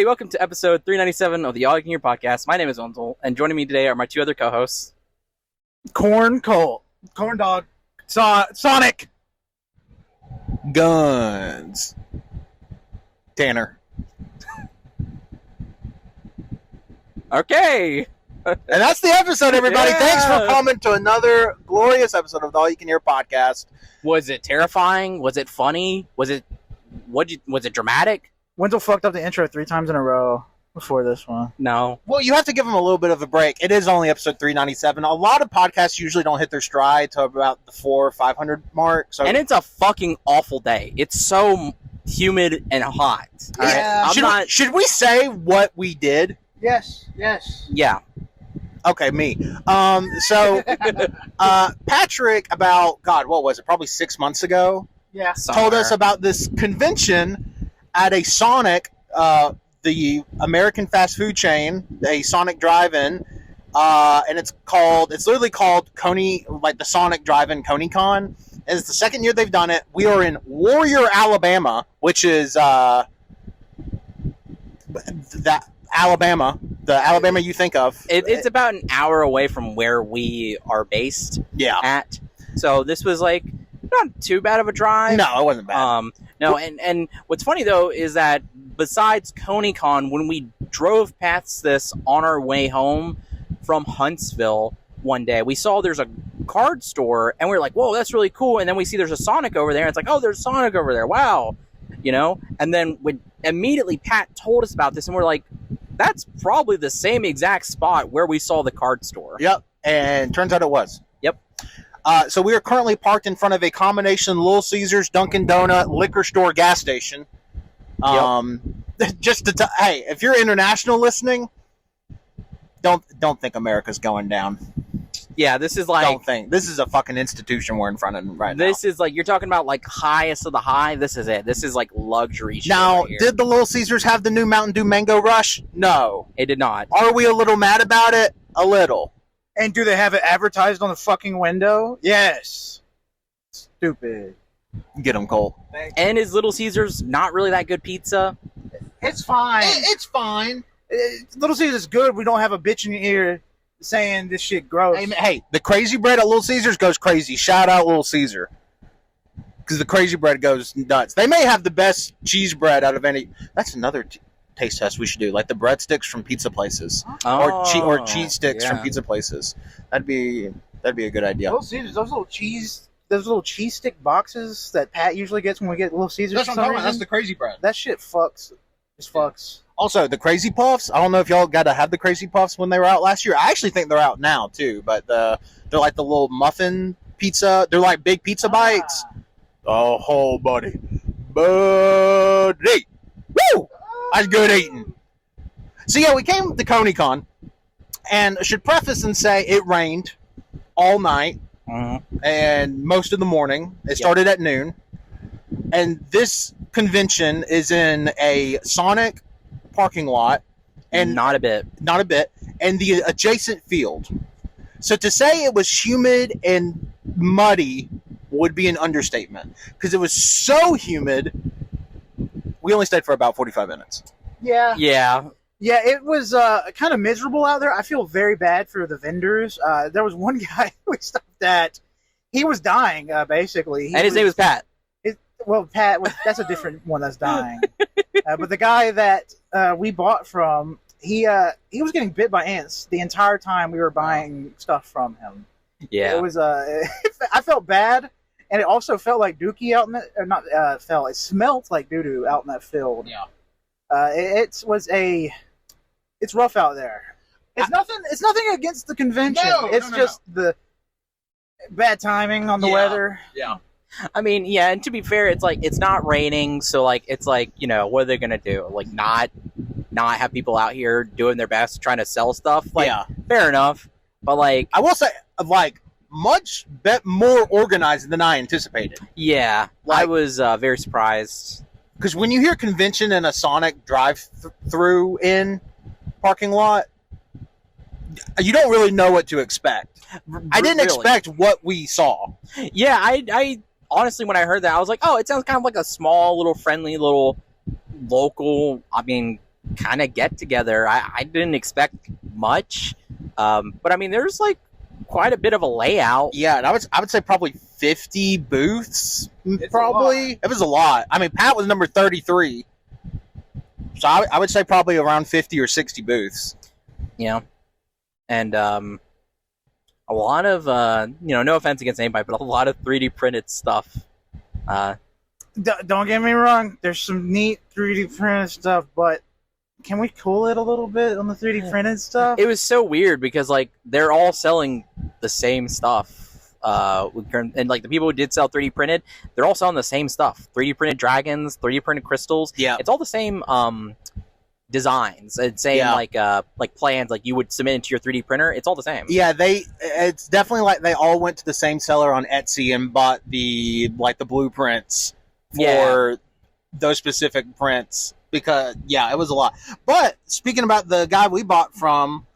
welcome to episode 397 of the All You Can Hear podcast. My name is Wenzel, and joining me today are my two other co-hosts. Colt. Corn Dog. Sonic. Guns. Tanner. Okay. And that's the episode, everybody. Yeah. Thanks for coming to another glorious episode of the All You Can Hear podcast. Was it terrifying? Was it funny? Was it dramatic? Wenzel fucked up the intro 3 times in a row before this one. No. Well, you have to give them a little bit of a break. It is only episode 397. A lot of podcasts usually don't hit their stride to about the 400 or 500 mark. So. And it's a fucking awful day. It's so humid and hot. All Yeah. right? Should we say what we did? Yes. Yeah. Okay, me. So Patrick, about, what was it? Probably 6 months ago, Yeah. told us about this convention at a Sonic, the American fast food chain, a Sonic drive-in, and it's literally called Coney, like the Sonic drive-in ConeyCon. And it's the second year they've done it. We are in Warrior, Alabama, which is the Alabama you think of. It's about an hour away from where we are based at. So this was like not too bad of a drive. No, it wasn't bad. No, and what's funny though is that besides ConeyCon, when we drove past this on our way home from Huntsville one day, we saw there's a card store, and we were like, "Whoa, that's really cool!" And then we see there's a Sonic over there, and it's like, "Oh, there's Sonic over there! Wow!" You know. And then when immediately Pat told us about this, and we're like, "That's probably the same exact spot where we saw the card store." Yep, and turns out it was. Yep. So we are currently parked in front of a combination Little Caesars, Dunkin' Donut, liquor store, gas station. Just to hey, if you're international listening, don't think America's going down. Yeah, this is like Don't think this is a fucking institution we're in front of right now. this is like you're talking about like highest of the high. This is it. This is like luxury shit. Now, right here. did the Little Caesars have the new Mountain Dew Mango Rush? No. It did not. Are we a little mad about it? A little. And do they have it advertised on the fucking window? Yes. Stupid. Get them, Colt. And is Little Caesars not really that good pizza? It's fine. It's fine. Little Caesars is good. We don't have a bitch in your ear saying this shit gross. Hey, the crazy bread at Little Caesars goes crazy. Shout out Little Caesar. Because the crazy bread goes nuts. They may have the best cheese bread out of any. That's another taste test we should do. Like the breadsticks from pizza places. Or cheese sticks from pizza places. That'd be a good idea. Little Caesars, those little cheese stick boxes that Pat usually gets when we get Little Caesars. That's what I'm talking about. That's the crazy bread. That shit fucks. Just fucks. Also, the Crazy Puffs. I don't know if y'all got to have the Crazy Puffs when they were out last year. I actually think they're out now too. But they're like the little muffin pizza. They're like big pizza bites. Oh, buddy. Woo! That's good eating. So yeah, we came to ConeyCon, and I should preface and say it rained all night and most of the morning. It started at noon, and this convention is in a Sonic parking lot, and Not a bit. and the adjacent field. So to say it was humid and muddy would be an understatement, because it was so humid. We only stayed for about 45 minutes. Yeah. Yeah. Yeah, it was kind of miserable out there. I feel very bad for the vendors. There was one guy we stopped at. He was dying, basically. And his name was Pat. Pat, that's a different one that's dying. But the guy that we bought from, he was getting bit by ants the entire time we were buying stuff from him. Yeah. It was I felt bad, and it also felt like dookie out in the, or not it smelled like doo-doo out in that field. Yeah. It's rough out there. It's nothing against the convention. It's just the bad timing on the weather. Yeah. I mean, yeah, and to be fair, it's like it's not raining, so like it's like, you know, what are they gonna do? Like not have people out here doing their best trying to sell stuff? Like, fair enough. But like, I will say, like, much more organized than I anticipated. Yeah, like, I was very surprised. Because when you hear convention in a Sonic drive-through in parking lot, you don't really know what to expect. I didn't expect what we saw. Yeah, I honestly, when I heard that, I was like, oh, it sounds kind of like a small, little, friendly, little local, I mean, kind of get together. I didn't expect much, but I mean, there's like quite a bit of a layout. Yeah, and I would say probably 50 booths. It's probably it was a lot. I mean, Pat was number 33, so I would say probably around 50 or 60 booths. Yeah, and a lot of no offense against anybody, but a lot of 3D printed stuff. Don't get me wrong. There's some neat 3D printed stuff, but can we cool it a little bit on the 3D printed stuff? It was so weird because like they're all selling the same stuff. And like the people who did sell 3D printed, they're all selling the same stuff. 3D printed dragons, 3D printed crystals. Yeah. It's all the same designs. It's same like plans like you would submit into your 3D printer. It's all the same. Yeah, it's definitely like they all went to the same seller on Etsy and bought the blueprints for those specific prints, because it was a lot. But speaking about the guy we bought from,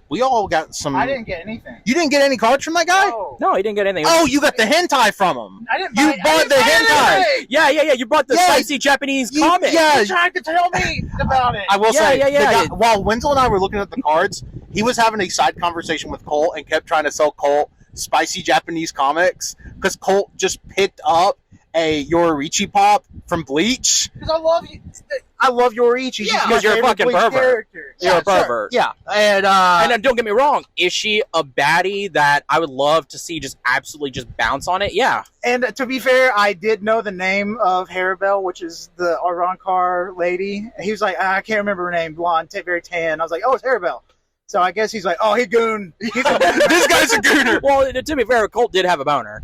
we all got some. I didn't get anything. You didn't get any cards from that guy? No, he didn't get anything. Oh, you got the hentai from him. I didn't. You bought the hentai. Yeah. You bought the spicy Japanese comic. Yeah, You tried to tell me about it. I will say, Yeah. the guy, while Wenzel and I were looking at the cards, he was having a side conversation with Colt and kept trying to sell Colt spicy Japanese comics because Colt just picked up a Yoriichi pop from Bleach. Because I love Yoriichi. Yeah, because you're a fucking pervert. You're a pervert. Yeah, and then don't get me wrong, is she a baddie that I would love to see just absolutely just bounce on it? Yeah. And to be fair, I did know the name of Harabelle, which is the Arankar lady. He was like, I can't remember her name, blonde, very tan. I was like, oh, it's Harabelle. So I guess he's like, oh, he goon. this guy's a gooner. Well, to be fair, Colt did have a boner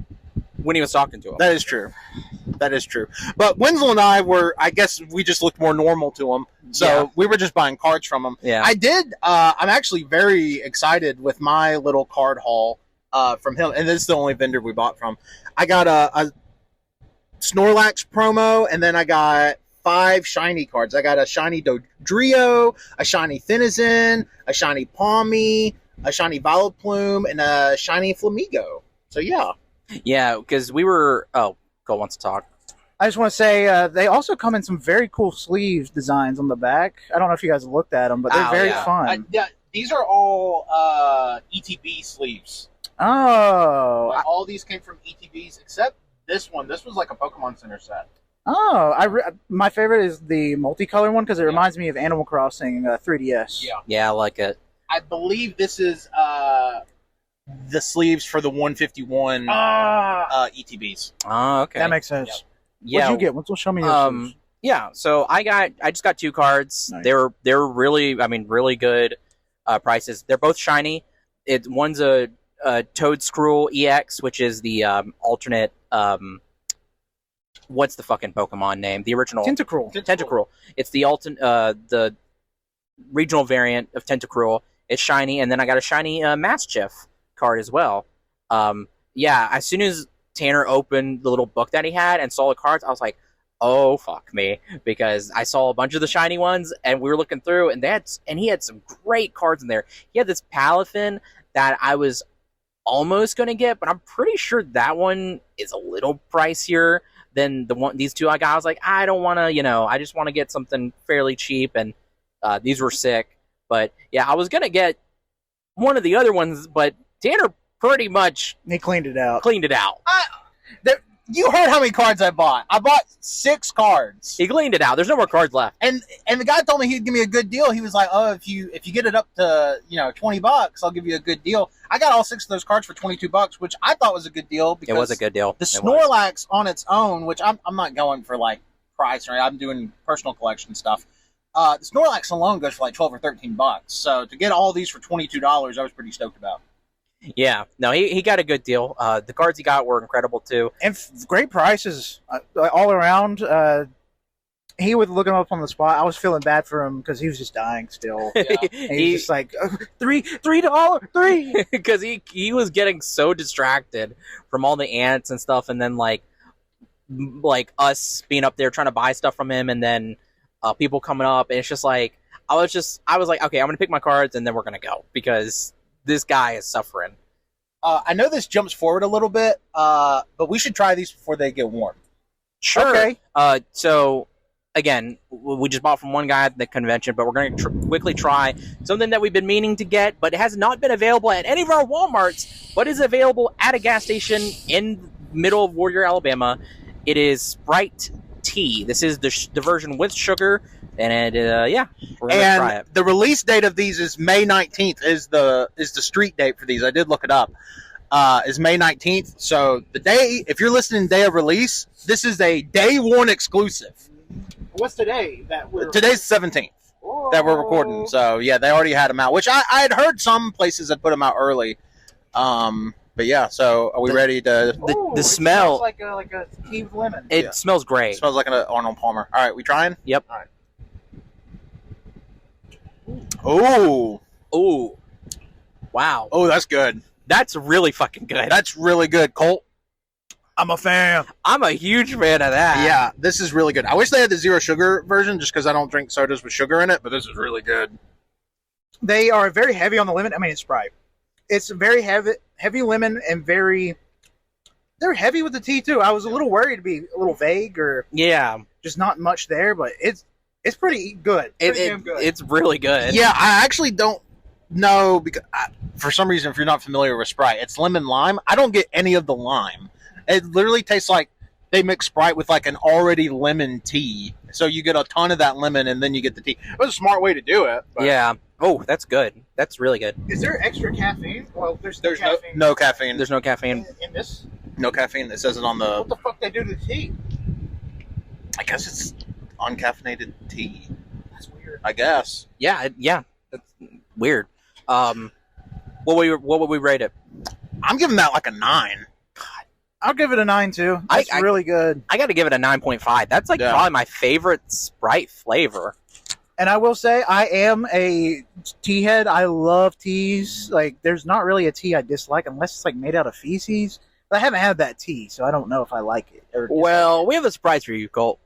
when he was talking to him. That is true. But Wenzel and I were, I guess we just looked more normal to him. So we were just buying cards from him. Yeah. I did, I'm actually very excited with my little card haul from him. And this is the only vendor we bought from. I got a Snorlax promo, and then I got 5 shiny cards. I got a shiny Dodrio, a shiny Thinizen, a shiny Palmy, a shiny Vileplume, and a shiny Flamigo. So yeah. Yeah, because we were... Oh, Cole wants to talk. I just want to say they also come in some very cool sleeves designs on the back. I don't know if you guys looked at them, but they're very fun. These are all ETB sleeves. Oh. All these came from ETBs except this one. This was like a Pokemon Center set. Oh, my favorite is the multicolor one because it reminds me of Animal Crossing 3DS. Yeah, I like it. I believe this is the sleeves for the 151 ETBs. Oh, okay. That makes sense. Yeah. What'd you get? Let's show me your sleeves. Yeah, so I just got 2 cards. Nice. They were really, really good prices. They're both shiny. One's a Toedscruel EX, which is the alternate. What's the fucking Pokemon name? The original Tentacruel. It's the regional variant of Tentacruel. It's shiny, and then I got a shiny Mastiff card as well. As soon as Tanner opened the little book that he had and saw the cards, I was like, oh fuck me, because I saw a bunch of the shiny ones and we were looking through, and he had some great cards in there. He had this Palafin that I was almost going to get, but I'm pretty sure that one is a little pricier than these 2 I got. I was like, I don't want to, I just want to get something fairly cheap, and these were sick. But yeah, I was going to get one of the other ones, but Tanner pretty much He cleaned it out. You heard how many cards I bought. I bought 6 cards. He cleaned it out. There's no more cards left. And the guy told me he'd give me a good deal. He was like, "Oh, if you get it up to $20, I'll give you a good deal." I got all 6 of those cards for $22, which I thought was a good deal. Because it was a good deal. The Snorlax on its own, which I'm not going for like price or I'm doing personal collection stuff. The Snorlax alone goes for like $12 or $13. So to get all these for $22, I was pretty stoked about. Yeah, no, he got a good deal. The cards he got were incredible too, and great prices all around. He would look him up on the spot. I was feeling bad for him because he was just dying still. Yeah. He's just like $3 because he was getting so distracted from all the ants and stuff, and then like us being up there trying to buy stuff from him, and then people coming up, and it's just like I was like, okay, I'm gonna pick my cards, and then we're gonna go because this guy is suffering. I know this jumps forward a little bit, but we should try these before they get warm. Sure. Okay. So again, we just bought from one guy at the convention, but we're going to quickly try something that we've been meaning to get, but it has not been available at any of our Walmarts, but is available at a gas station in middle of Warrior, Alabama. It is Sprite tea. This is the version with sugar, and we're going to try it. The release date of these is May 19th. Is the street date for these? I did look it up. Is May 19th. So the day, if you're listening day of release, this is a day one exclusive. What's today? Today's the 17th that we're recording. So yeah, they already had them out, which I had heard some places had put them out early. But yeah, so are we ready to? The smell smells like a tea with lemon. It smells great. It smells like an Arnold Palmer. All right, we trying? Yep. All right. Oh, Wow. oh, that's good. That's really fucking good. That's really good, Colt. I'm a fan. I'm a huge fan of that. Yeah, this is really good. I wish they had the zero sugar version, just because I don't drink sodas with sugar in it. But this is really good. They are very heavy on the lemon. I mean, it's Sprite. It's very heavy lemon and very. They're heavy with the tea too. I was a little worried to be a little vague or just not much there, but it's pretty good. Good. It's really good. Yeah, I actually don't know because for some reason, if you're not familiar with Sprite, it's lemon lime. I don't get any of the lime. It literally tastes like they mix Sprite with like an already lemon tea. So you get a ton of that lemon and then you get the tea. It was a smart way to do it. But. Yeah. Oh, that's good. That's really good. Is there extra caffeine? Well, there's caffeine. No caffeine. There's no caffeine. In this? No caffeine. It says it on the... What the fuck they do to the tea? I guess it's uncaffeinated tea. That's weird. I guess. Yeah. That's weird. What would we rate it? I'm giving that like a 9. I'll give it a 9 too. That's really good. I got to give it a 9.5. That's probably my favorite Sprite flavor. And I will say, I am a tea head. I love teas. Like, there's not really a tea I dislike unless it's like made out of feces. But I haven't had that tea, so I don't know if I like it. Well, we have a surprise for you, Colt.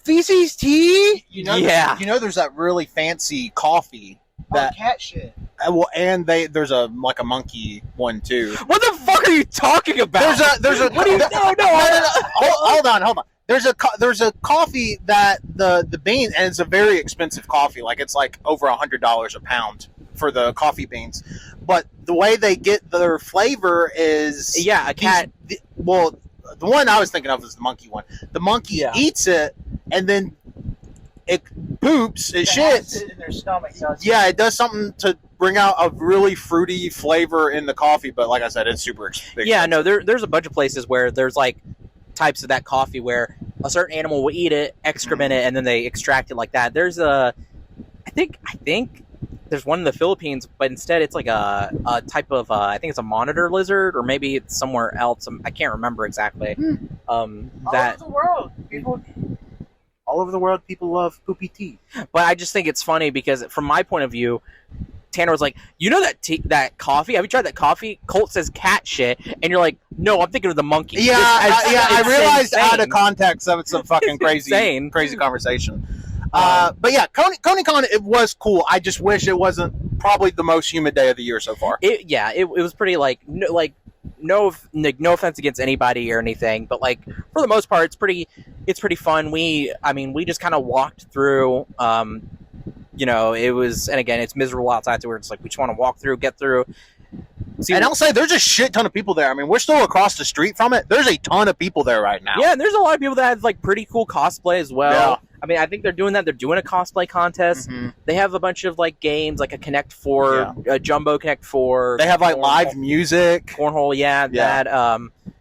Feces tea? Yeah. You know, there's that really fancy coffee. That cat shit. Well, and there's a monkey one too. What the fuck are you talking about? There's a what do you? No. Hold on. There's a coffee that the bean, and it's a very expensive coffee. Like it's like over $100 a pound for the coffee beans. But the way they get their flavor is a cat. The one I was thinking of is the monkey one. The monkey eats it and then it poops, it shits. In their stomach, it does something to bring out a really fruity flavor in the coffee. But like I said, it's super expensive. Yeah, no, there's a bunch of places where there's like types of that coffee where a certain animal will eat it, excrement it, and then they extract it like that. There's I think there's one in the Philippines, but instead it's like a type of I think it's a monitor lizard, or maybe it's somewhere else. I can't remember exactly. All over the world, people love poopy tea. But I just think it's funny because from my point of view, Tanner was like, you know that coffee? Have you tried that coffee? Colt says cat shit, and you're like, no, I'm thinking of the monkey. Yeah, I realized out of context that it's some fucking crazy conversation. But yeah, ConeyCon, it was cool. I just wish it wasn't probably the most humid day of the year so far. It was pretty no offense against anybody or anything, but like for the most part, it's pretty fun. We just kind of walked through. It was, and again, it's miserable outside, so we're just like, we just want to walk through, get through. And I'll say there's a shit ton of people there. I mean, we're still across the street from it. There's a ton of people there right now. Yeah, and there's a lot of people that have like pretty cool cosplay as well. Yeah. I mean, I think they're doing that. They're doing a cosplay contest. Mm-hmm. They have a bunch of like games, like a Connect 4, a Jumbo Connect 4. They have like live music, cornhole. That.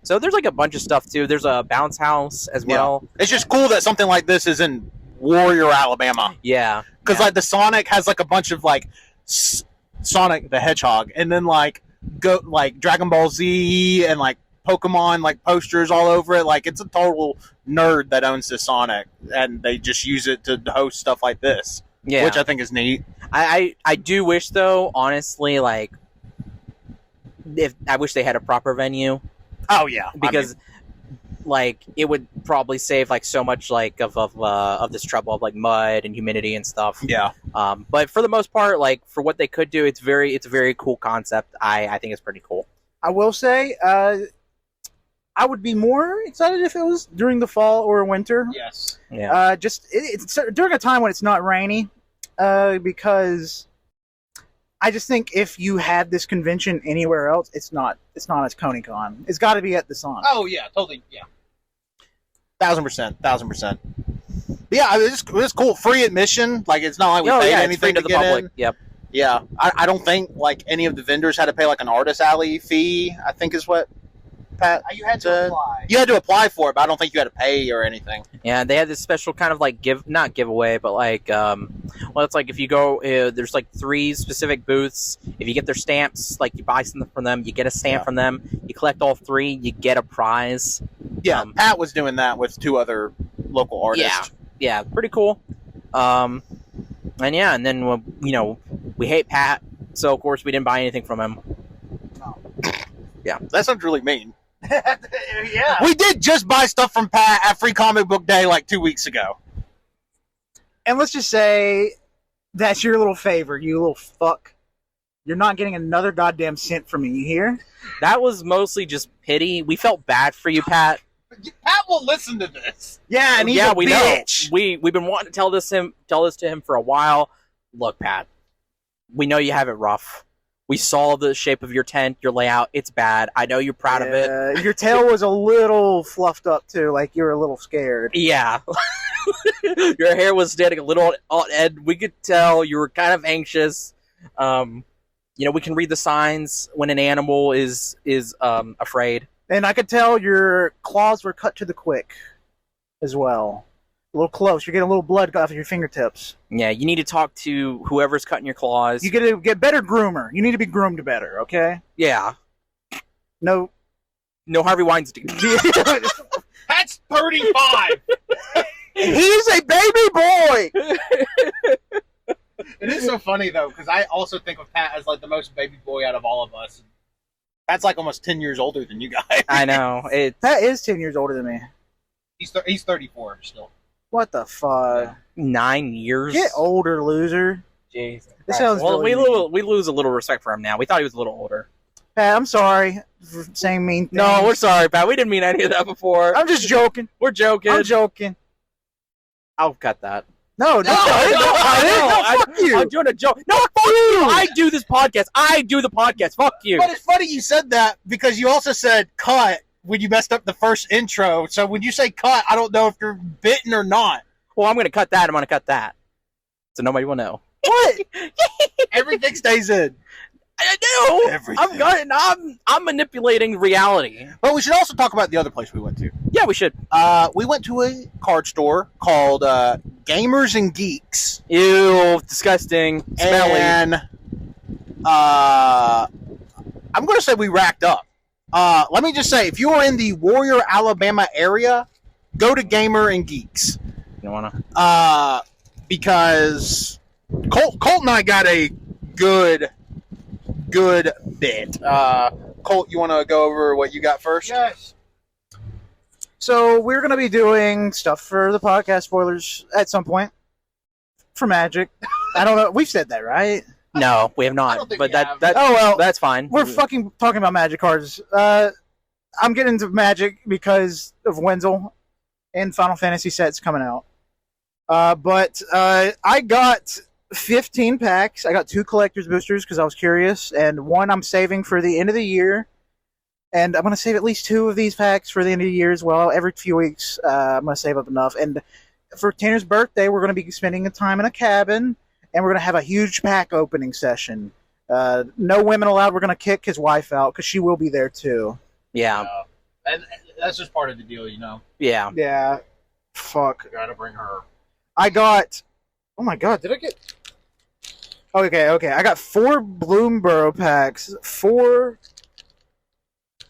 So there's like a bunch of stuff too. There's a bounce house as well. It's just cool that something like this is in Warrior, Alabama. Yeah, because like the Sonic has like a bunch of like Sonic the Hedgehog, and then like Dragon Ball Z and like Pokemon like posters all over it. Like it's a total nerd that owns the Sonic, and they just use it to host stuff like this. Yeah, which I think is neat. I do wish though, honestly, like I wish they had a proper venue. Oh yeah, because like it would probably save like so much like of this trouble of like mud and humidity and stuff. Yeah. But for the most part, like for what they could do, it's a very cool concept. I think it's pretty cool. I will say, I would be more excited if it was during the fall or winter. Yes. Yeah. It's during a time when it's not rainy, because I just think if you had this convention anywhere else, it's not as ConeyCon. It's got to be at the Sun. Oh yeah, totally. Yeah. 1000%. But yeah, it's cool. Free admission. Like it's not like we paid anything to the get public. in. Yep. Yeah, I don't think like any of the vendors had to pay like an artist alley fee. I think is what Pat. You had to apply. You had to apply for it, but I don't think you had to pay or anything. Yeah, they had this special kind of like not giveaway, but like it's like if you go, there's like 3 specific booths. If you get their stamps, like you buy something from them, you get a stamp from them. You collect all 3, you get a prize. Yeah, Pat was doing that with 2 other local artists. Yeah, pretty cool. And then we hate Pat, so of course we didn't buy anything from him. No. Yeah, that sounds really mean. Yeah, we did just buy stuff from Pat at Free Comic Book Day like 2 weeks ago. And let's just say that's your little favor, you little fuck. You're not getting another goddamn cent from me, you hear? That was mostly just pity. We felt bad for you, Pat. Pat will listen to this. Yeah, and he's a bitch. Know. We've been wanting to tell this to him for a while. Look, Pat, we know you have it rough. We saw the shape of your tent, your layout. It's bad. I know you're proud of it. Your tail was a little fluffed up too, like you were a little scared. Yeah. Your hair was standing a little on end. We could tell you were kind of anxious. We can read the signs when an animal is afraid. And I could tell your claws were cut to the quick as well. A little close. You're getting a little blood off of your fingertips. Yeah, you need to talk to whoever's cutting your claws. You got to get better groomer. You need to be groomed better, okay? Yeah. No Harvey Weinstein. That's 35. He's a baby boy. It is so funny though, because I also think of Pat as like the most baby boy out of all of us. Pat's like almost 10 years older than you guys. I know. Pat is 10 years older than me. He's 34 still. What the fuck? 9 years? Get older, loser. Jesus. This sounds we lose a little respect for him now. We thought he was a little older. Pat, I'm sorry for saying mean things. No, we're sorry, Pat. We didn't mean any of that before. I'm just joking. We're joking. I'm joking. I'll cut that. No, fuck you. I'm doing a joke. No, fuck you. I do this podcast. I do the podcast. Fuck you. But it's funny you said that because you also said cut when you messed up the first intro. So when you say cut, I don't know if you're bitten or not. Well, I'm going to cut that. I'm going to cut that. So nobody will know. What? Everything stays in. I do. Everything. I'm manipulating reality. But we should also talk about the other place we went to. Yeah, we should. We went to a card store called Gamers and Geeks. Ew, disgusting. Smelly. And I'm going to say we racked up. Let me just say, if you are in the Warrior, Alabama area, go to Gamer and Geeks. You wanna? Because Colt and I got a good bit. Colt, you want to go over what you got first? Yes. So we're going to be doing stuff for the podcast spoilers at some point for Magic. I don't know. We've said that, right? No, we have not. But that's fine. We're fucking talking about Magic cards. I'm getting into Magic because of Wenzel and Final Fantasy sets coming out. But I got 15 packs. I got 2 collector's boosters because I was curious, and 1 I'm saving for the end of the year. And I'm going to save at least 2 of these packs for the end of the year as well. Every few weeks, I'm going to save up enough. And for Tanner's birthday, we're going to be spending time in a cabin, and we're going to have a huge pack opening session. No women allowed. We're going to kick his wife out because she will be there too. Yeah. And that's just part of the deal, you know. Yeah. Yeah. Fuck. Gotta bring her. I got... Oh my god, did I get... Okay. I got 4 Bloomborough packs, 4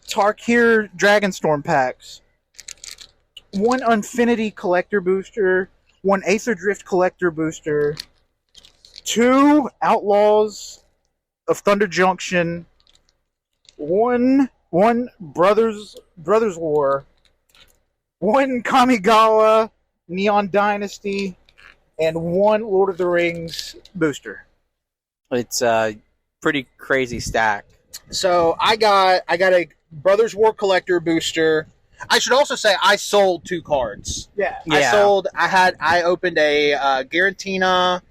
Tarkir Dragonstorm packs, 1 Infinity Collector booster, 1 Aether Drift Collector booster, 2 Outlaws of Thunder Junction, 1 Brothers War, 1 Kamigawa Neon Dynasty, and 1 Lord of the Rings booster. It's a pretty crazy stack. So I got a Brothers War Collector booster, I should also say I sold 2 cards. Yeah. I opened a Garantina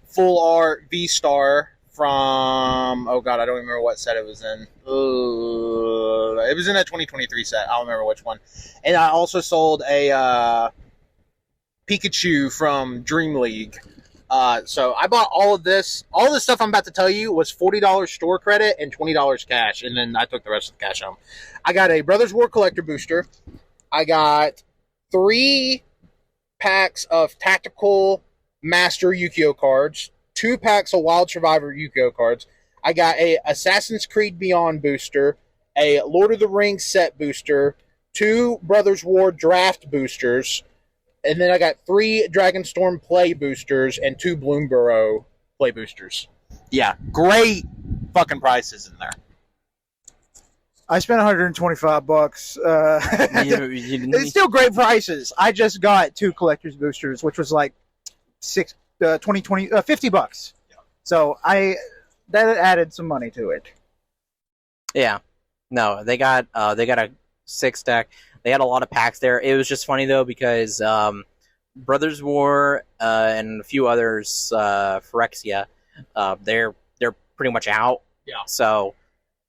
Full Art V-Star from, oh god, I don't remember what set it was in. It was in a 2023 set. I don't remember which one. And I also sold a Pikachu from Dream League. So I bought all of this. All this stuff I'm about to tell you was $40 store credit and $20 cash, and then I took the rest of the cash home. I got a Brothers War Collector booster. I got 3 packs of Tactical Master Yu-Gi-Oh cards, 2 packs of Wild Survivor Yu-Gi-Oh cards. I got a Assassin's Creed Beyond booster, a Lord of the Rings set booster, 2 Brothers War draft boosters, and then I got 3 Dragonstorm play boosters and 2 Bloomborough play boosters. Yeah, great fucking prices in there. I spent $125. It's still great prices. I just got 2 collector's boosters, which was like $50. Yeah. So that added some money to it. Yeah. No, they got a 6 deck. They had a lot of packs there. It was just funny though because Brothers War and a few others, Phyrexia, they're pretty much out. Yeah. So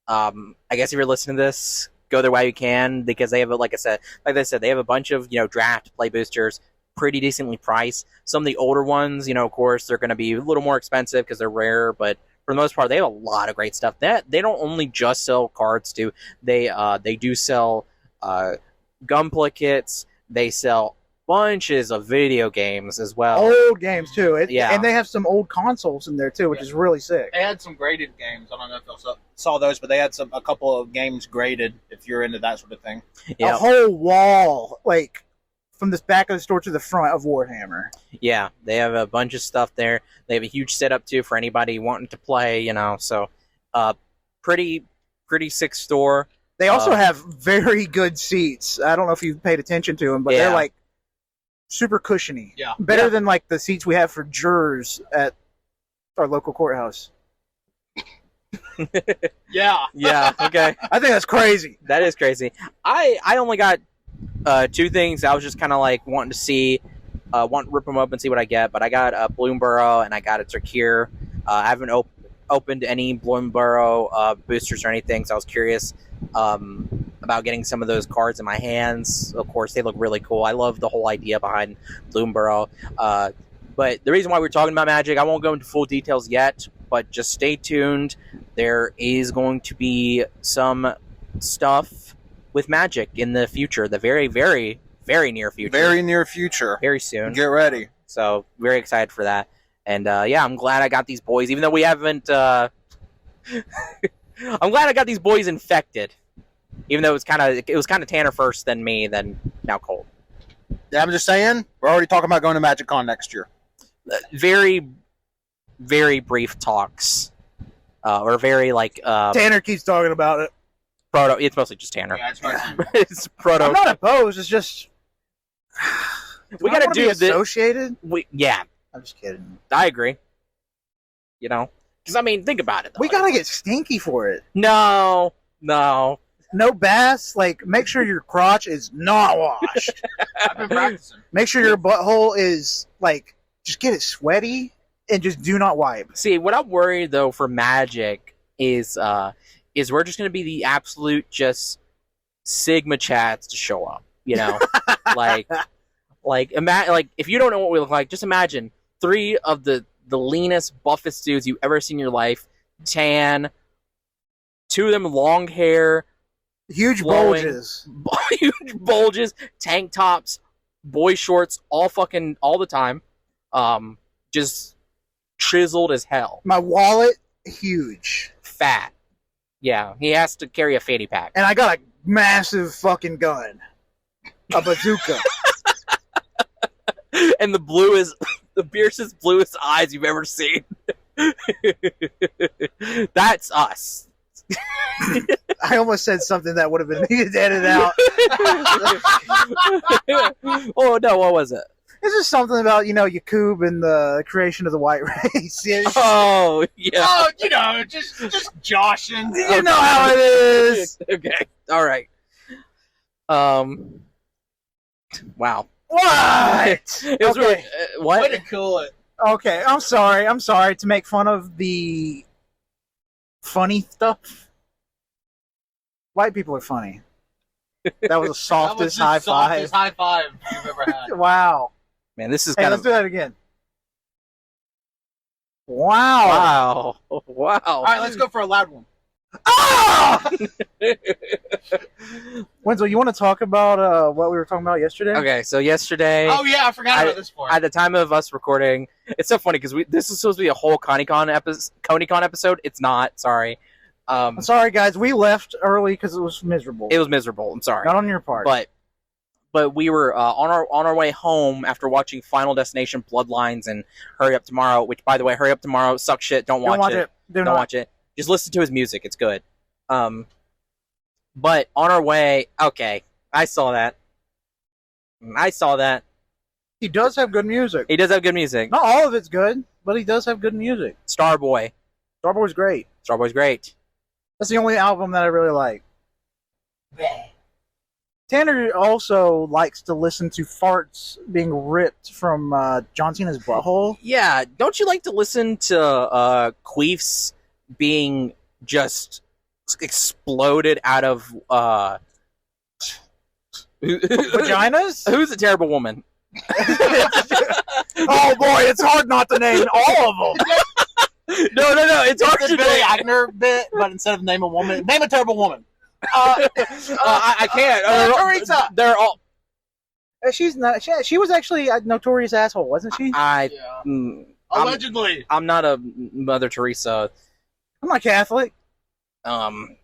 I guess if you're listening to this, go there while you can because they have, like I said, they have a bunch of draft play boosters, pretty decently priced. Some of the older ones, of course, they're going to be a little more expensive because they're rare, but for the most part, they have a lot of great stuff. They don't only just sell cards too. They do sell gunpla kits. They sell bunches of video games as well. Old games too. Yeah. And they have some old consoles in there too, which is really sick. They had some graded games. I don't know if you saw those, but they had a couple of games graded if you're into that sort of thing. Yeah. A whole wall, like from the back of the store to the front of Warhammer. Yeah, they have a bunch of stuff there. They have a huge setup too for anybody wanting to play, so pretty sick store. They also have very good seats. I don't know if you've paid attention to them, but they're like super cushiony. Yeah. Better than like the seats we have for jurors at our local courthouse. Yeah. Yeah, okay. I think that's crazy. That is crazy. I only got 2 things. I was just kind of like wanting to see, want to rip them up and see what I get, but I got a Bloomborough and I got a Trakir. I haven't opened any Bloomborough boosters or anything, so I was curious about getting some of those cards in my hands. Of course, they look really cool. I love the whole idea behind Bloomborough. But the reason why we're talking about Magic, I won't go into full details yet, but just stay tuned. There is going to be some stuff with Magic in the future, the very, very, very near future. Very near future. Very soon. Get ready. So, very excited for that. And, I'm glad I got these boys, even though we haven't... I'm glad I got these boys infected. Even though it was kind of Tanner first, then me, then now Colt. Yeah, I'm just saying, we're already talking about going to Magic Con next year. Very, very brief talks. Or very, Tanner keeps talking about it. Proto. It's mostly just Tanner. Yeah, it's mostly. It's Proto. I'm not opposed. It's just... we got to do this. Associated? Yeah. I'm just kidding. I agree. Because, think about it. Though. We got to get stinky for it. No. No baths. Make sure your crotch is not washed. I've been practicing. Make sure your butthole is, just get it sweaty and just do not wipe. See, what I'm worried, though, for Magic is we're just going to be the absolute just Sigma chats to show up, if you don't know what we look like, just imagine 3 of the leanest, buffest dudes you've ever seen in your life, tan, 2 of them long hair, huge flowing, bulges, tank tops, boy shorts, all the time, just chiseled as hell. My wallet, huge. Fat. Yeah, he has to carry a fanny pack. And I got a massive fucking gun. A bazooka. And the fiercest, bluest eyes you've ever seen. That's us. I almost said something that would have been needed to edit out. Oh, no, what was it? This is something about, Yakub and the creation of the white race. Oh, yeah. Oh, just joshing. You know how it is. Okay, all right. Wow. What? It was Okay. really, what? Way to cool it. Okay, I'm sorry to make fun of the funny stuff. White people are funny. That was the softest high five. Softest high five you've ever had. Wow. Man, this is Hey, kind let's of... do that again. Wow. Wow. All right, let's go for a loud one. Ah! Wenzel, you want to talk about what we were talking about yesterday? Okay, so yesterday... Oh yeah, I forgot about this part. At the time of us recording, it's so funny because this is supposed to be a whole ConeyCon episode. It's not. Sorry. I'm sorry, guys. We left early because it was miserable. It was miserable. I'm sorry. Not on your part. But we were on our way home after watching Final Destination Bloodlines and Hurry Up Tomorrow, which, by the way, Hurry Up Tomorrow sucks shit. Don't watch it. Don't watch it. Just listen to his music. It's good. But on our way, okay, I saw that. He does have good music. He does have good music. Not all of it's good, but he does have good music. Starboy. Starboy's great. Starboy's great. That's the only album that I really like. Tanner also likes to listen to farts being ripped from John Cena's butthole. Yeah, don't you like to listen to queefs being just exploded out of Vaginas? Who's a terrible woman? Oh boy, it's hard not to name all of them. No, it's hard to Billy Eichner bit, but instead of name a woman, name a terrible woman. I can't. Teresa. They're all. She's not. She was actually a notorious asshole, wasn't she? Allegedly. I'm not a Mother Teresa. I'm not Catholic. Hold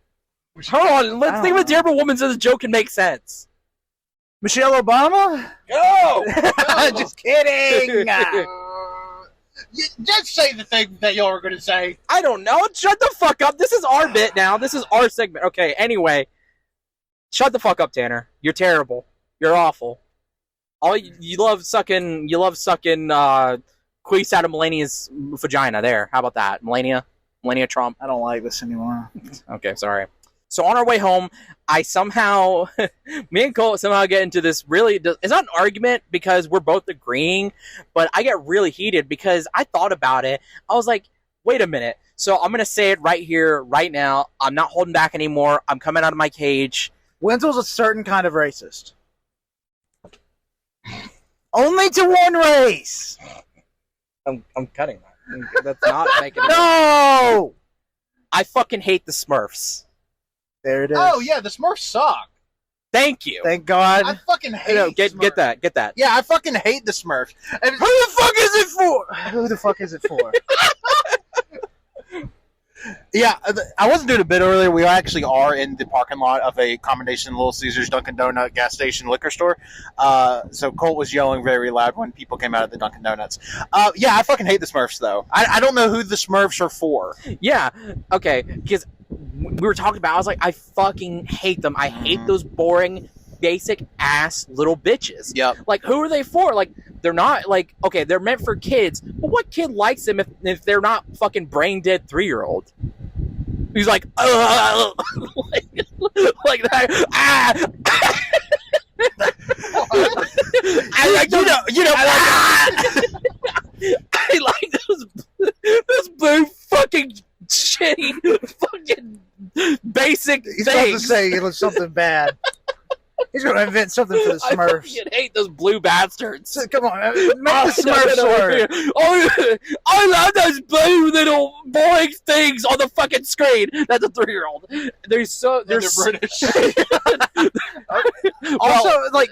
on. Let's think of a terrible woman so the joke can make sense. Michelle Obama? Go! Just kidding. Just say the thing that y'all are going to say. I don't know. Shut the fuck up. This is our bit now. This is our segment. Okay, anyway. Shut the fuck up, Tanner. You're terrible. You're awful. You love sucking queefs out of Melania's vagina. There. How about that? Melania Trump. I don't like this anymore. Okay, sorry. So on our way home, me and Colt somehow get into this it's not an argument because we're both agreeing, but I get really heated because I thought about it. I was like, wait a minute. So I'm going to say it right here, right now. I'm not holding back anymore. I'm coming out of my cage. Wenzel's a certain kind of racist. Only to one race. I'm cutting that. That's not making it. No! I fucking hate the Smurfs. There it is. Oh, yeah, the Smurfs suck. Thank you. Thank God. I fucking hate get that. Yeah, I fucking hate the Smurfs. Who the fuck is it for? Who the fuck is it for? Yeah, I wasn't doing a bit earlier. We actually are in the parking lot of a combination Little Caesars, Dunkin' Donut, gas station, liquor store. So Colt was yelling very loud when people came out of the Dunkin' Donuts. Yeah, I fucking hate the Smurfs, though. I don't know who the Smurfs are for. Yeah, okay, because we were talking about, I was like, I fucking hate them. I hate those boring, basic ass little bitches. Yep. Like, who are they for? Like, they're not, like, okay, they're meant for kids, but what kid likes them if they're not fucking brain dead 3-year-old? He's like, like that. I like those blue fucking shitty fucking basic He's things. about to say it was something bad. He's going to invent something for the I Smurfs. fucking hate those blue bastards. So, come on, make the Smurfs word. Oh, I love those blue little boring things on the fucking screen. That's a 3-year-old. They're British. Also, like,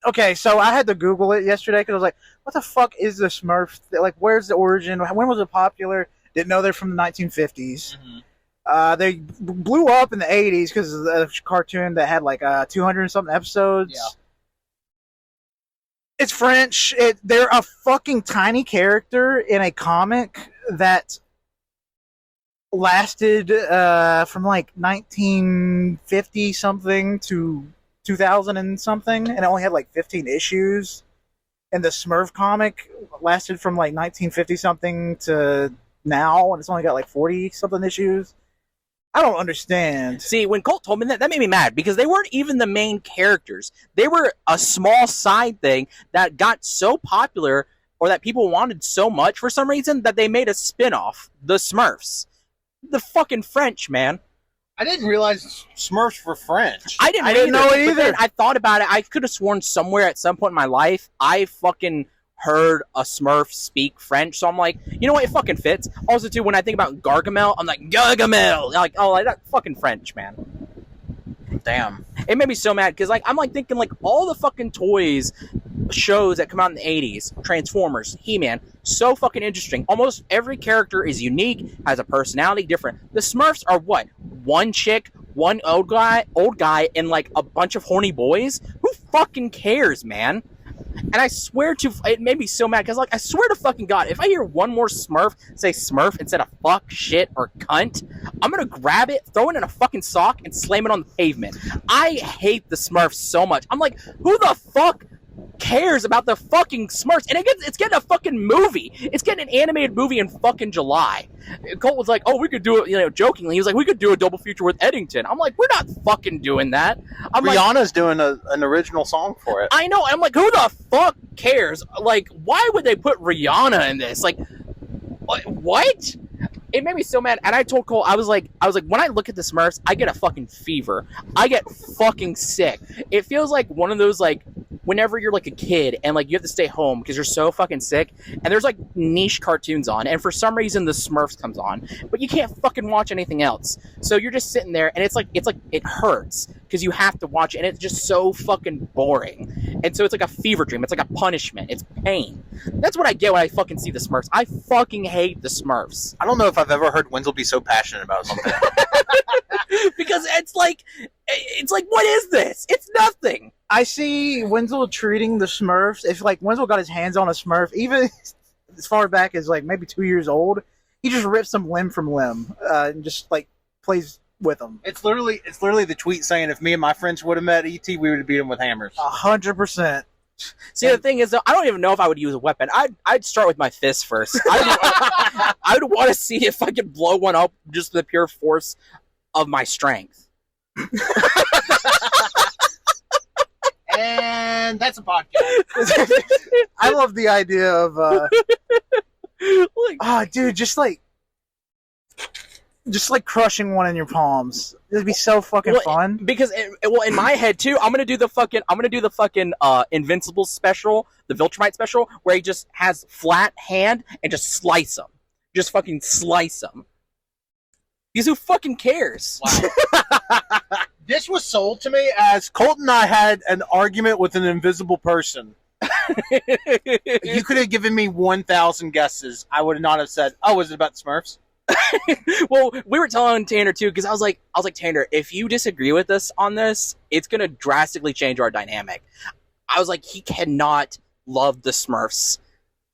okay, so I had to Google it yesterday because I was like, what the fuck is the Smurf? Like, where's the origin? When was it popular? Didn't know they're from the 1950s. Mm-hmm. They blew up in the 80s because of the cartoon that had like 200 and something episodes. Yeah. It's French. They're a fucking tiny character in a comic that lasted from like 1950 something to 2000 and something, and it only had like 15 issues. And the Smurf comic lasted from like 1950 something to now, and it's only got like 40 something issues. I don't understand. See, when Colt told me that made me mad because they weren't even the main characters. They were a small side thing that got so popular or that people wanted so much for some reason that they made a spin-off, the Smurfs. The fucking French, man. I didn't realize Smurfs were French. I didn't know it either. Then I thought about it. I could have sworn somewhere at some point in my life I fucking heard a Smurf speak French, so I'm like, you know what, it fucking fits. Also, too, when I think about Gargamel, I'm like, Gargamel! Like, oh, like, that's fucking French, man. Damn. It made me so mad, because, like, I'm, like, thinking, like, all the fucking toys, shows that come out in the 80s, Transformers, He-Man, so fucking interesting. Almost every character is unique, has a personality different. The Smurfs are what? One chick, one old guy, and, like, a bunch of horny boys? Who fucking cares, man? And I swear to, it made me so mad, because, like, I swear to fucking God, if I hear one more Smurf say Smurf instead of fuck, shit, or cunt, I'm gonna grab it, throw it in a fucking sock, and slam it on the pavement. I hate the Smurfs so much. I'm like, who the fuck cares about the fucking Smurfs? And it's getting a fucking movie. It's getting an animated movie in fucking July. Colt was like, oh, we could do it, you know, jokingly. He was like, we could do a double feature with Eddington. I'm like, we're not fucking doing that. Rihanna's doing an original song for it. I know. I'm like, who the fuck cares? Like, why would they put Rihanna in this? Like, what? It made me so mad. And I told Cole, I was like, when I look at the Smurfs, I get a fucking fever. I get fucking sick. It feels like one of those, like, whenever you're like a kid and like you have to stay home because you're so fucking sick and there's like niche cartoons on and for some reason the Smurfs comes on, but you can't fucking watch anything else. So you're just sitting there and it's like it hurts because you have to watch it and it's just so fucking boring. And so it's like a fever dream. It's like a punishment. It's pain. That's what I get when I fucking see the Smurfs. I fucking hate the Smurfs. I don't know if I've ever heard Wenzel be so passionate about something. Because it's like, what is this? It's nothing. I see Wenzel treating the Smurfs. If like Wenzel got his hands on a Smurf, even as far back as like maybe 2 years old, he just rips them limb from limb and just like plays with them. It's literally the tweet saying if me and my friends would have met ET, we would have beat him with hammers. 100%. See, the thing is, though, I don't even know if I would use a weapon. I'd start with my fist first. I would want to see if I could blow one up just with the pure force of my strength. And that's a podcast. I love the idea of, dude, just like crushing one in your palms. It'd be so fucking fun. Because, in my head too, I'm gonna do the fucking Invincible special, the Viltrumite special, where he just has flat hand and just slice them, just fucking slice them. Because who fucking cares? Wow. This was sold to me as Colt and I had an argument with an invisible person. You could have given me 1,000 guesses. I would not have said, "Oh, was it about the Smurfs?" Well, we were telling Tanner too because I was like, Tanner, if you disagree with us on this, it's gonna drastically change our dynamic. I was like, he cannot love the Smurfs.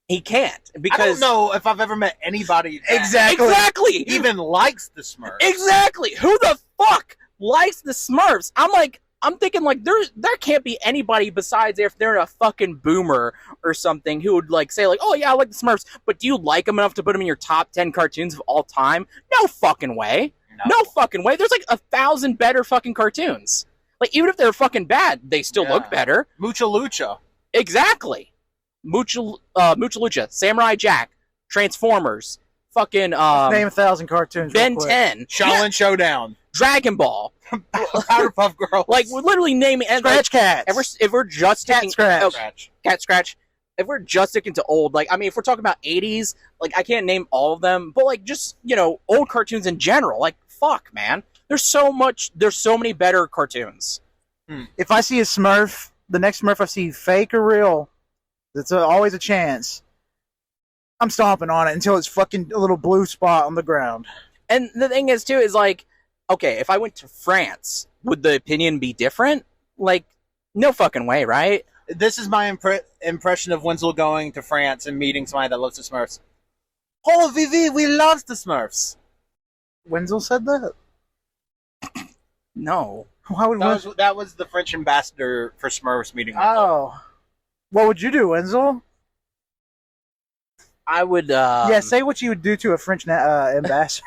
He can't because I don't know if I've ever met anybody that exactly even likes the Smurfs. Exactly. Who the fuck likes the Smurfs? I'm thinking like there can't be anybody besides if they're a fucking boomer or something who would like say like, oh yeah, I like the Smurfs, but do you like them enough to put them in your top 10 cartoons of all time? No fucking way. No fucking way. There's like 1,000 better fucking cartoons. Like even if they're fucking bad, they still look better. Mucha Lucha. Exactly. Mucha Lucha, Samurai Jack, Transformers, fucking name 1,000 cartoons. Ben 10, Shaolin Showdown, Dragon Ball, Powerpuff Girls. Like we're literally naming Scratch Cats. If we're just Cat Scratch. Cat Scratch. If we're just sticking to old, like I mean, if we're talking about 80s, like I can't name all of them, but like just old cartoons in general. Like fuck, man, there's so many better cartoons. If I see a Smurf, the next Smurf I see, fake or real, it's always a chance. I'm stomping on it until it's fucking a little blue spot on the ground. And the thing is, too, is like, okay, if I went to France, would the opinion be different? Like, no fucking way, right? This is my impression of Wenzel going to France and meeting somebody that loves the Smurfs. Oh, Vivi, we love the Smurfs. Wenzel said that? No. Why would that was the French ambassador for Smurfs meeting. Oh. What would you do, Wenzel? I would... say what you would do to a French ambassador.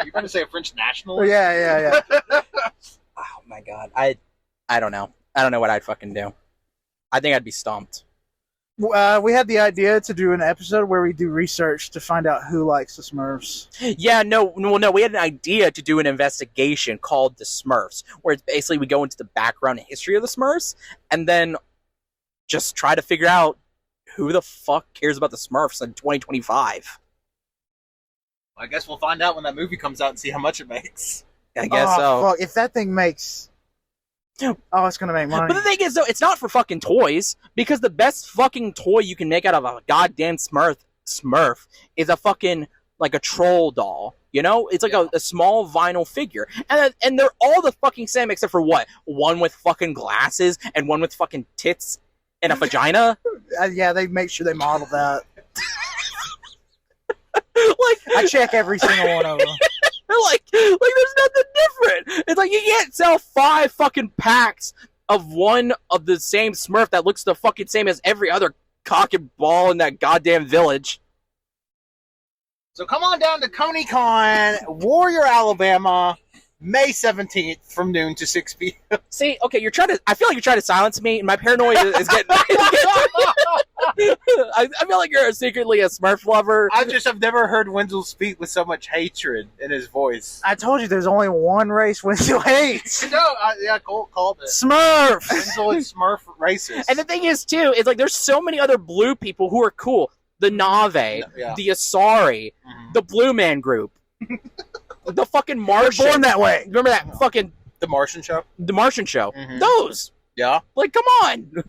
You're going to say a French national? Yeah. Oh my god, I don't know. I don't know what I'd fucking do. I think I'd be stumped. We had the idea to do an episode where we do research to find out who likes the Smurfs. Yeah, no. We had an idea to do an investigation called the Smurfs, where it's basically we go into the background and history of the Smurfs, and then just try to figure out who the fuck cares about the Smurfs in 2025. I guess we'll find out when that movie comes out and see how much it makes. I guess so. Fuck. If that thing makes... Oh, it's gonna make money. But the thing is, though, it's not for fucking toys, because the best fucking toy you can make out of a goddamn Smurf is a fucking, like, a troll doll. You know? It's like a small vinyl figure. And they're all the fucking same except for what? One with fucking glasses and one with fucking tits and a vagina? Yeah, they make sure they model that. Like, I check every single one of them. like there's nothing different. It's like you can't sell 5 fucking packs of one of the same Smurf that looks the fucking same as every other cock and ball in that goddamn village. So come on down to ConeyCon, Warrior, Alabama, May 17th from noon to 6 p.m. See, okay, I feel like you're trying to silence me, and my paranoia is getting... I feel like you're secretly a Smurf lover. I've never heard Wenzel speak with so much hatred in his voice. I told you there's only one race Wenzel hates. No, Colt called it. Smurf! Wenzel is Smurf racist. And the thing is, too, is like there's so many other blue people who are cool. The Nave, the Asari, the Blue Man Group, the fucking Martian. They're born that way. Remember that fucking... The Martian Show? The Martian Show. Mm-hmm. Those. Yeah. Like, come on.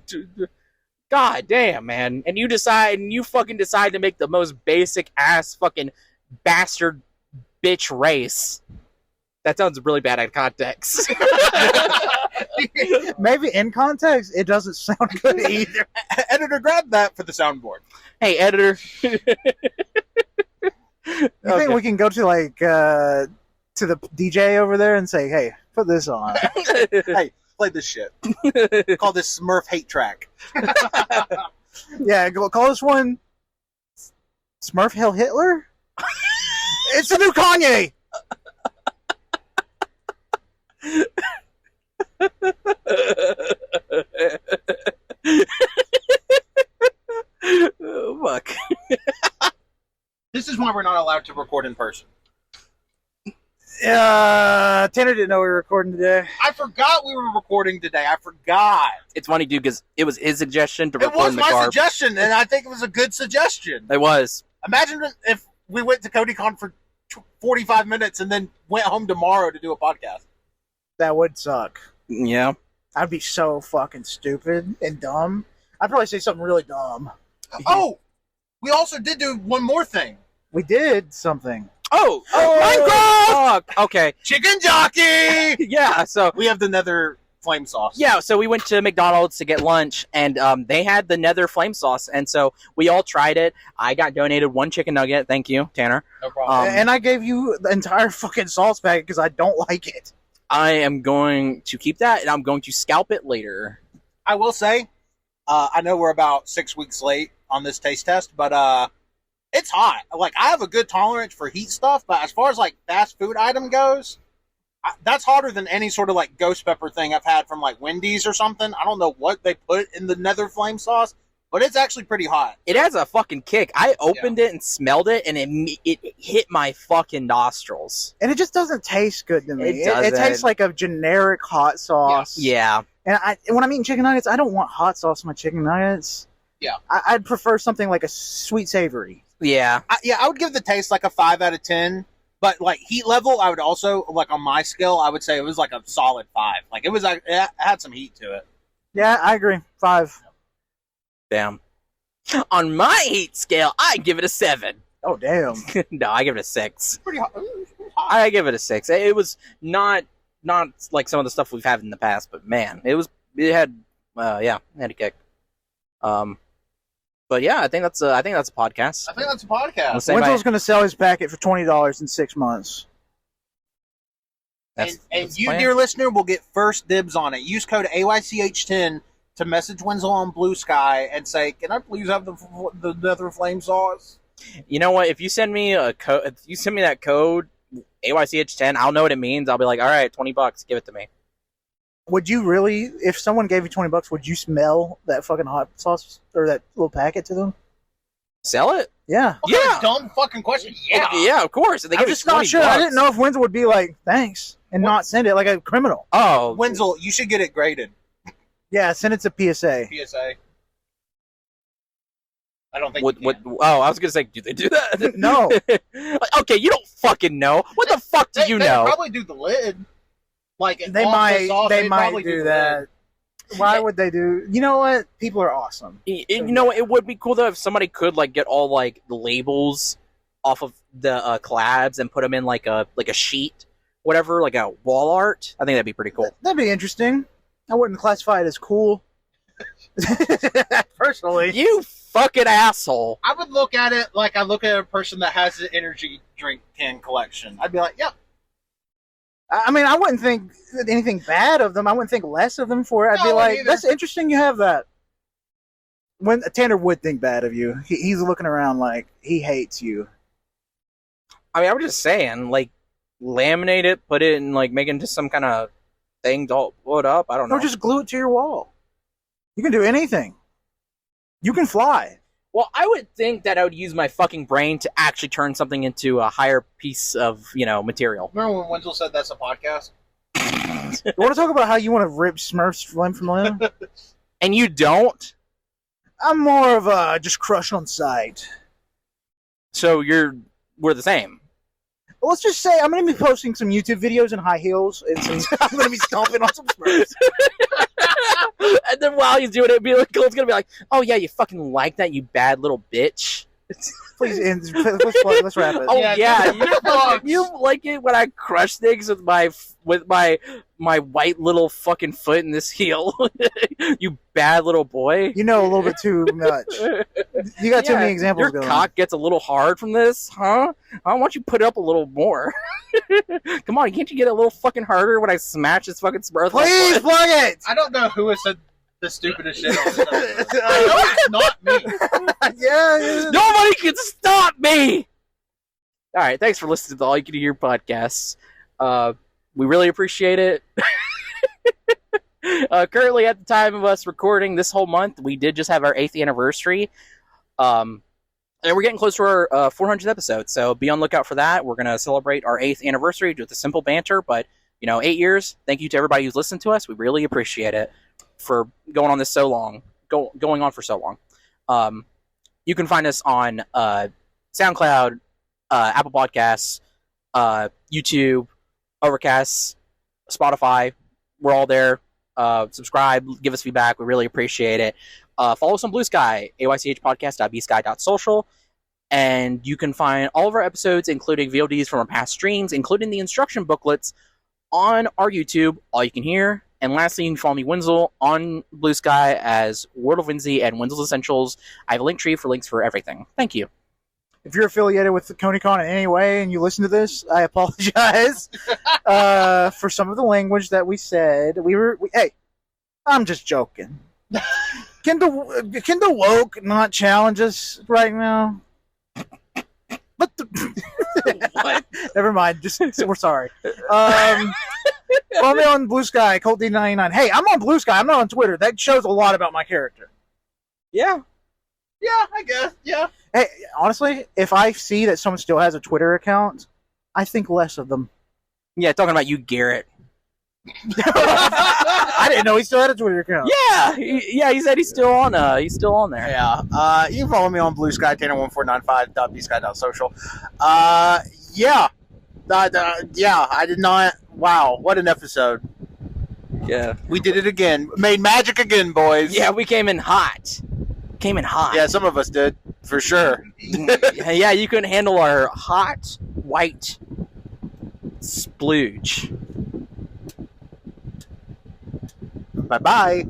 God damn, man. And you fucking decide to make the most basic ass fucking bastard bitch race. That sounds really bad in context. Maybe in context, it doesn't sound good either. Editor, grab that for the soundboard. Hey, editor. You think we can go to like to the DJ over there and say, "Hey, put this on." Hey, play this shit. Call this Smurf hate track. Yeah, call this one Smurf Hail Hitler. It's the new Kanye. Oh, fuck. This is why we're not allowed to record in person. Tanner didn't know we were recording today. I forgot we were recording today. I forgot. It's funny, dude, because it was his suggestion to record in the car. It was my suggestion, and I think it was a good suggestion. It was. Imagine if we went to ConeyCon for 45 minutes and then went home tomorrow to do a podcast. That would suck. Yeah. I'd be so fucking stupid and dumb. I'd probably say something really dumb. Oh! We also did do one more thing. We did something. Oh! Minecraft! Fuck! Okay. Chicken jockey! Yeah, so... We have the nether flame sauce. Yeah, so we went to McDonald's to get lunch, and they had the nether flame sauce, and so we all tried it. I got donated 1 chicken nugget. Thank you, Tanner. No problem. And I gave you the entire fucking sauce bag because I don't like it. I am going to keep that, and I'm going to scalp it later. I will say, I know we're about 6 weeks late on this taste test, but it's hot. Like, I have a good tolerance for heat stuff, but as far as, like, fast food item goes, that's hotter than any sort of, like, ghost pepper thing I've had from, like, Wendy's or something. I don't know what they put in the nether flame sauce, but it's actually pretty hot. It has a fucking kick. I opened it and smelled it, and it hit my fucking nostrils. And it just doesn't taste good to me. It tastes like a generic hot sauce. Yeah. And when I'm eating chicken nuggets, I don't want hot sauce in my chicken nuggets. Yeah. I'd prefer something like a sweet savory. Yeah. I would give the taste like a 5 out of 10. But, like, heat level, I would also, like, on my scale, I would say it was, like, a solid 5. Like, it had some heat to it. Yeah, I agree. 5. Damn. On my heat scale, I give it a 7. Oh, damn. No, I give it a 6. Pretty hot. I give it a 6. It was not like some of the stuff we've had in the past, but, man, it had a kick. But yeah, I think that's a podcast. I think that's a podcast. Wenzel's going to sell his packet for $20 in 6 months. And you, dear listener, will get first dibs on it. Use code AYCH10 to message Wenzel on Bluesky and say, "Can I please have the nether flame sauce?" You know what? If you send me that code, AYCH 10. I'll know what it means. I'll be like, all right, $20, give it to me. Would you really, if someone gave you $20, would you smell that fucking hot sauce or that little packet to them? Sell it? Yeah. What kind of dumb fucking question? Yeah. Yeah, of course. I'm just not sure. I didn't know if Wenzel would be like, thanks, and not send it like a criminal. Oh. Wenzel, you should get it graded. Yeah, send it to PSA. PSA. I don't think. I was gonna say, do they do that? No. Okay, you don't fucking know. What the fuck do you know? They probably do the lid. Like they might do that. Why would they do? You know what? People are awesome. You know, it would be cool though if somebody could like get all like the labels off of the collabs and put them in like a sheet, whatever, like a wall art. I think that'd be pretty cool. That'd be interesting. I wouldn't classify it as cool. Personally, you fucking asshole. I would look at it like I look at a person that has an energy drink can collection. I'd be like, yep. I mean, I wouldn't think anything bad of them. I wouldn't think less of them for it. I'd be like, that's interesting you have that. When Tanner would think bad of you. He's looking around like he hates you. I mean, I was just saying, like, laminate it, put it in, like, make it into some kind of thing to blow it up. I don't know. Or just glue it to your wall. You can do anything. You can fly. Well, I would think that I would use my fucking brain to actually turn something into a higher piece of, material. Remember when Wenzel said that's a podcast? You want to talk about how you want to rip Smurfs limb from limb? And you don't? I'm more of a just crush on sight. So we're the same. Well, let's just say I'm going to be posting some YouTube videos in high heels, and I'm going to be stomping on some Smurfs. And then while he's doing it, Colt's going to be like, oh yeah, you fucking like that, you bad little bitch. Please, let's wrap it. Oh yeah, you like it when I crush things with my white little fucking foot in this heel. You bad little boy. You know a little bit too much. You got too many examples. Your cock gets a little hard from this, huh? I want you to put it up a little more. Come on, can't you get a little fucking harder when I smash this fucking Smurf? Please plug it. I don't know who has said the stupidest shit on this. I know it's not me. Yeah. Nobody can stop me. All right, thanks for listening to the All You Can Hear podcasts. We really appreciate it. Currently, at the time of us recording this whole month, we did just have our 8th anniversary. And we're getting close to our 400th episode, so be on the lookout for that. We're going to celebrate our 8th anniversary with a simple banter, but, 8 years. Thank you to everybody who's listened to us. We really appreciate it for going on this so long, going on for so long. You can find us on SoundCloud, Apple Podcasts, YouTube, Overcast, Spotify. We're all there. Subscribe, give us feedback. We really appreciate it. Follow us on Bluesky, aychypodcast.bsky.social. And you can find all of our episodes, including VODs from our past streams, including the instruction booklets, on our YouTube, All You Can Hear. And lastly, you can follow me, Wenzel, on Bluesky as World of Winzy and Wenzel's Essentials. I have a link tree for links for everything. Thank you. If you're affiliated with the ConeyCon in any way and you listen to this, I apologize for some of the language that we said. Hey, I'm just joking. Can the woke not challenge us right now? But what? Never mind. We're sorry. Follow me on Bluesky, ColtD99. Hey, I'm on Bluesky. I'm not on Twitter. That shows a lot about my character. Yeah. Yeah, I guess. Yeah. Hey, honestly, if I see that someone still has a Twitter account, I think less of them. Yeah, talking about you, Garrett. I didn't know he still had a Twitter account. Yeah, he said he's still on. He's still on there. Yeah. You can follow me on Bluesky, Tanner1495.bsky.social. Yeah. Yeah, I did not. Wow, what an episode. Yeah. We did it again. Made magic again, boys. Yeah, we came in hot. Yeah, some of us did, for sure. Yeah, you couldn't handle our hot, white splooge. Bye-bye.